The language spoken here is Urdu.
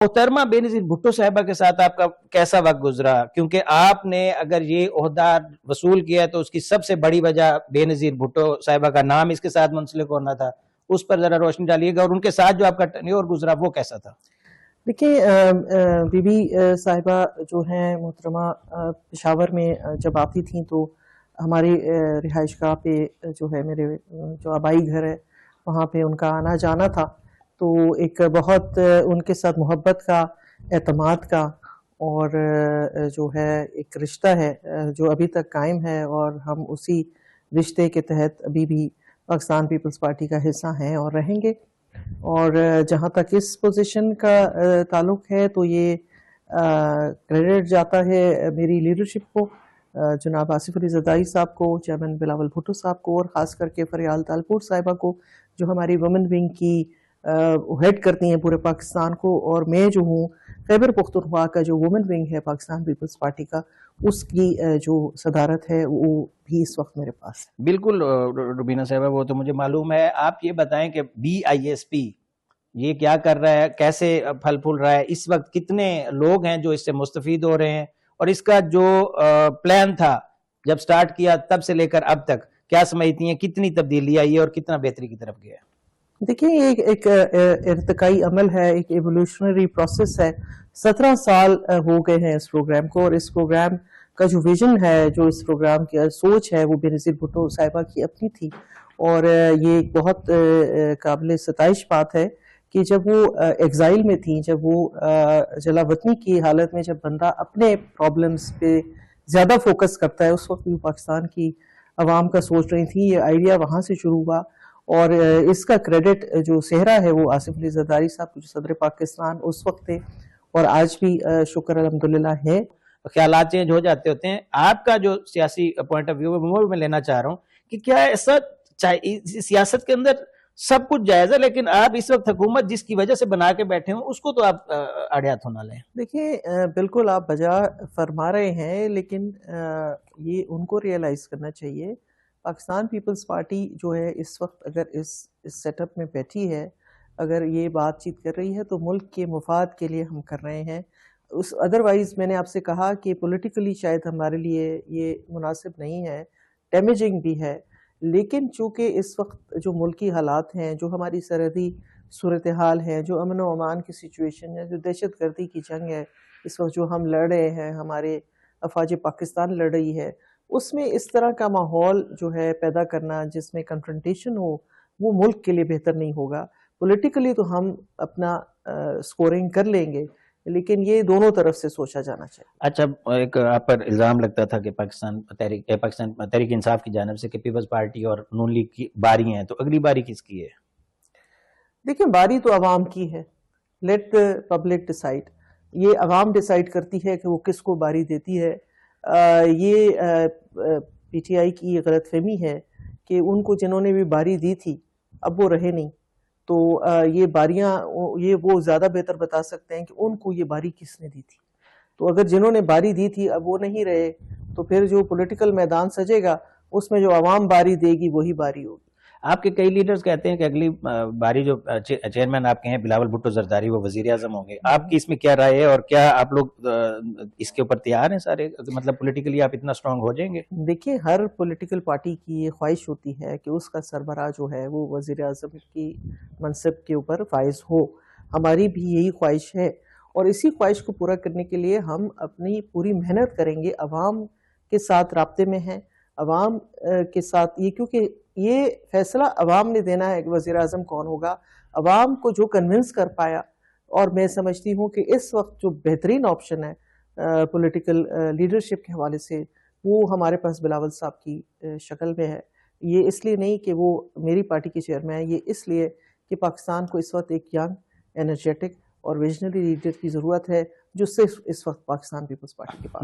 محترمہ بینظیر بھٹو صاحبہ کے ساتھ آپ کا کیسا وقت گزرا؟ کیونکہ آپ نے اگر یہ عہدہ وصول کیا تو اس کی سب سے بڑی وجہ بینظیر بھٹو صاحبہ کا نام اس کے ساتھ منسلک ہونا تھا، اس پر ذرا روشنی ڈالیے گا، اور ان کے ساتھ جو آپ کا ٹینیور گزرا وہ کیسا تھا؟ دیکھیں، بی بی صاحبہ جو ہیں محترمہ پشاور میں جب آتی تھیں تو ہماری رہائش گاہ پہ جو ہے میرے جو آبائی گھر ہے وہاں پہ ان کا آنا جانا تھا، تو ایک بہت ان کے ساتھ محبت کا، اعتماد کا اور جو ہے ایک رشتہ ہے جو ابھی تک قائم ہے، اور ہم اسی رشتے کے تحت ابھی بھی پاکستان پیپلز پارٹی کا حصہ ہیں اور رہیں گے۔ اور جہاں تک اس پوزیشن کا تعلق ہے تو یہ کریڈٹ جاتا ہے میری لیڈرشپ کو، جناب آصف علی زرداری صاحب کو، چیئرمین بلاول بھٹو صاحب کو، اور خاص کر کے فریال تالپور صاحبہ کو جو ہماری وومن ونگ کی ہیڈ کرتی ہیں پورے پاکستان کو، اور میں جو ہوں خیبر پختونخوا کا جو وومن ونگ ہے پاکستان پیپلز پارٹی کا، اس کی جو صدارت ہے وہ بھی اس وقت میرے پاس ہے۔ بالکل روبینہ صاحبہ، وہ تو مجھے معلوم ہے۔ آپ یہ بتائیں کہ BISP یہ کیا کر رہا ہے، کیسے پھل پھول رہا ہے اس وقت، کتنے لوگ ہیں جو اس سے مستفید ہو رہے ہیں، اور اس کا جو پلان تھا جب سٹارٹ کیا تب سے لے کر اب تک کیا سمجھتی ہیں کتنی تبدیلی آئی ہے اور کتنا بہتری کی طرف گیا ہے؟ دیکھیں، یہ ایک ارتقائی عمل ہے، ایک ایوولوشنری پروسیس ہے۔ 17 سال ہو گئے ہیں اس پروگرام کو، اور اس پروگرام کا جو ویژن ہے، جو اس پروگرام کی سوچ ہے، وہ بینظیر بھٹو صاحبہ کی اپنی تھی، اور یہ ایک بہت قابل ستائش بات ہے کہ جب وہ ایگزائل میں تھیں، جب وہ جلا وطنی کی حالت میں، جب بندہ اپنے پرابلمز پہ زیادہ فوکس کرتا ہے، اس وقت بھی پاکستان کی عوام کا سوچ رہی تھی۔ یہ آئیڈیا وہاں سے شروع ہوا، اور اس کا کریڈٹ جو صحرا ہے وہ آصف علی زرداری صاحب جو صدر پاکستان اس وقت تھے، اور آج بھی شکر الحمدللہ ہے۔ خیالات چینج ہو جاتے ہوتے ہیں، آپ کا جو سیاسی پوائنٹ آف ویو ہے وہ میں لینا چاہ رہا ہوں کہ کیا ایسا سیاست کے اندر سب کچھ جائز ہے، لیکن آپ اس وقت حکومت جس کی وجہ سے بنا کے بیٹھے ہوں اس کو تو آپ اڑے ہاتھوں نہ لیں؟ دیکھیں، بالکل آپ بجا فرما رہے ہیں، لیکن یہ ان کو ریئلائز کرنا چاہیے پاکستان پیپلز پارٹی جو ہے اس وقت اگر اس سیٹ اپ میں بیٹھی ہے، اگر یہ بات چیت کر رہی ہے تو ملک کے مفاد کے لیے ہم کر رہے ہیں۔ ادروائز میں نے آپ سے کہا کہ پولیٹیکلی شاید ہمارے لیے یہ مناسب نہیں ہے، ڈیمیجنگ بھی ہے، لیکن چونکہ اس وقت جو ملکی حالات ہیں، جو ہماری سرحدی صورتحال ہے، جو امن و امان کی سچویشن ہے، جو دہشت گردی کی جنگ ہے، اس وقت جو ہم لڑ رہے ہیں، ہمارے افواج پاکستان لڑ رہی ہے، اس میں اس طرح کا ماحول جو ہے پیدا کرنا جس میں کنفرنٹیشن ہو، وہ ملک کے لیے بہتر نہیں ہوگا۔ پولیٹیکلی تو ہم اپنا سکورنگ کر لیں گے، لیکن یہ دونوں طرف سے سوچا جانا چاہیے۔ اچھا، ایک آپ پر الزام لگتا تھا کہ پاکستان تحریک انصاف کی جانب سے کہ پیپلز پارٹی اور نون لیگ کی باری ہیں، تو اگلی باری کس کی ہے؟ دیکھیں، باری تو عوام کی ہے، لیٹ the پبلک ڈیسائیڈ، یہ عوام ڈیسائیڈ کرتی ہے کہ وہ کس کو باری دیتی ہے۔ یہ پی ٹی آئی کی غلط فہمی ہے کہ ان کو جنہوں نے بھی باری دی تھی اب وہ رہے نہیں، تو یہ باریاں یہ وہ زیادہ بہتر بتا سکتے ہیں کہ ان کو یہ باری کس نے دی تھی۔ تو اگر جنہوں نے باری دی تھی اب وہ نہیں رہے، تو پھر جو پولیٹیکل میدان سجے گا اس میں جو عوام باری دے گی وہی باری ہوگی۔ آپ کے کئی لیڈرز کہتے ہیں کہ اگلی باری جو چیئرمین آپ کے ہیں بلاول بھٹو زرداری وہ وزیر اعظم ہوں گے، آپ کی اس میں کیا رائے ہے، اور کیا آپ لوگ اس کے اوپر تیار ہیں سارے، مطلب پولیٹیکلی آپ اتنا سٹرونگ ہو جائیں گے؟ دیکھیے، ہر پولیٹیکل پارٹی کی یہ خواہش ہوتی ہے کہ اس کا سربراہ جو ہے وہ وزیر اعظم کی منصب کے اوپر فائز ہو، ہماری بھی یہی خواہش ہے، اور اسی خواہش کو پورا کرنے کے لیے ہم اپنی پوری محنت کریں گے، عوام کے ساتھ رابطے میں ہیں، عوام کے ساتھ کیونکہ یہ فیصلہ عوام نے دینا ہے کہ وزیر اعظم کون ہوگا۔ عوام کو جو کنونس کر پایا، اور میں سمجھتی ہوں کہ اس وقت جو بہترین آپشن ہے پولیٹیکل لیڈرشپ کے حوالے سے، وہ ہمارے پاس بلاول صاحب کی شکل میں ہے۔ یہ اس لیے نہیں کہ وہ میری پارٹی کے چیئرمین ہیں، یہ اس لیے کہ پاکستان کو اس وقت ایک ینگ، انرجیٹک اور ویژنری لیڈر کی ضرورت ہے، جو صرف اس وقت پاکستان پیپلز پارٹی کے پاس